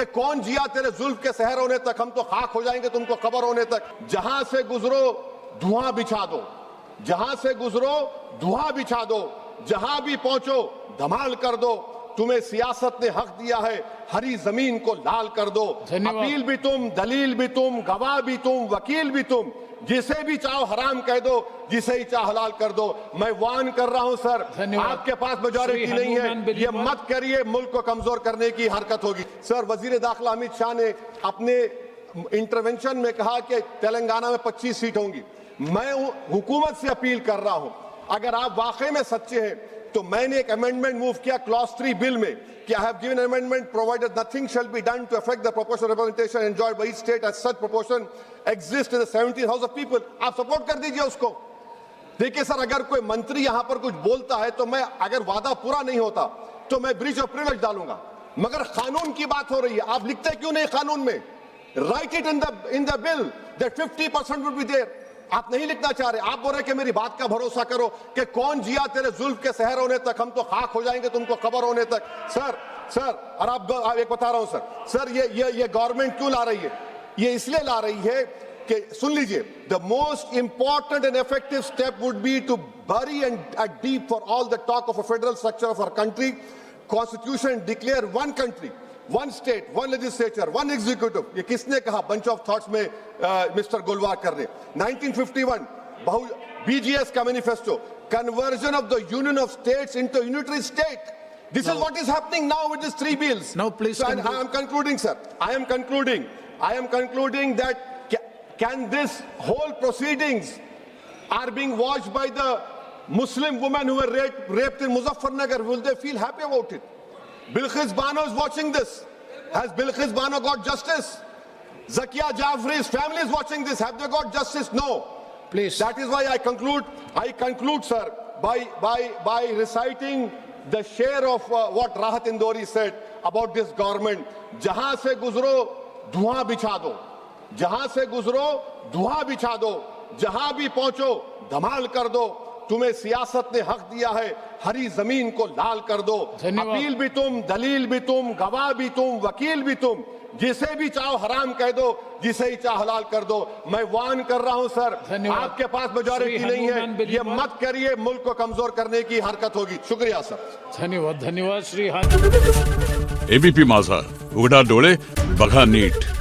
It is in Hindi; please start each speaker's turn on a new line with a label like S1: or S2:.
S1: कि कौन जिया तेरे जुल्फ के सहर होने तक, हम तो खाक हो जाएंगे तुमको खबर होने तक। जहां से गुजरो धुआं बिछा दो, जहां से गुजरो धुआं बिछा दो, जहां भी पहुंचो धमाल कर दो। तुम्हें सियासत ने हक दिया है, हरी जमीन को लाल कर दो। अपील भी तुम, दलील भी तुम, गवाह भी तुम, वकील भी तुम, जिसे भी चाहो हराम कह दो, जिसे ही चाहो हलाल कर दो। मैं वार्न कर रहा हूं सर, आपके पास मेजॉरिटी नहीं है, ये मत करिए, मुल्क को कमजोर करने की हरकत होगी। सर, वजीर दाखिला अमित शाह ने अपने इंटरवेंशन में कहा कि तेलंगाना में 25 सीट होंगी। मैं हुकूमत से अपील कर रहा हूं, अगर आप वाकई में सच्चे हैं तो मैंने एक अमेंडमेंट मूव किया क्लॉज 3 बिल में कि I have given amendment provided nothing shall be done to affect the proportional representation enjoyed by each state as such proportion exist in the 17th House of People. आप सपोर्ट कर दीजिए उसको। देखिए सर, अगर कोई मंत्री यहां पर कुछ बोलता है तो मैं, अगर वादा पूरा नहीं होता तो मैं ब्रीच ऑफ प्रिविलेज डालूंगा, मगर कानून की बात हो रही है, आप लिखते क्यों नहीं कानून में? Write it in the bill that 50% would be there. आप नहीं लिखना चाह रहे, आप बोल रहे कि मेरी बात का भरोसा करो कि कौन जिया तेरे जुल्फ के सहर होने तक, हम तो खाक हो जाएंगे तुमको खबर होने तक। सर और आप एक बता रहा हूं सर, ये गवर्नमेंट क्यों ला रही है? ये इसलिए ला रही है कि, सुन लीजिए, the most important and effective step would be to bury and deep for all the talk of a federal structure of our country, constitution declare one country, one state, one legislature, one executive. ये किसने कहा? बंच ऑफ थॉट्स में मिस्टर गोलवाकर ने। 1951 BGS का manifesto, conversion of the union of states into unitary state. This is what is happening now with these 3 bills.
S2: Now, please.
S1: So, I am concluding, sir. I am concluding that can this whole proceedings are being watched by the Muslim women who were raped in Muzaffarnagar. Will they feel happy about it? Bilqis Bano is watching this. Has Bilqis Bano got justice? Zakia Jafri's family is watching this. Have they got justice? No.
S2: Please.
S1: That is why I conclude, sir, by reciting the share of what Rahat Indori said about this government. जहां से गुजरो धुआं बिछा दो, जहां से गुजरो धुआं बिछा दो, जहां भी पहुंचो धमाल कर दो। तुम्हें सियासत ने हक दिया है, हरी जमीन को लाल कर दो। अपील भी तुम, दलील भी तुम, गवाह भी तुम, वकील भी तुम, जिसे भी चाहो हराम कह दो, जिसे ही चाहो हलाल कर दो। मैं वार्न कर रहा हूं सर, आपके पास मेजॉरिटी नहीं है, ये मत करिए, मुल्क को कमजोर करने की हरकत होगी। शुक्रिया सर।
S2: धन्यवाद श्री
S3: एबीपी माझा, उघडा डोळे बघा नीट।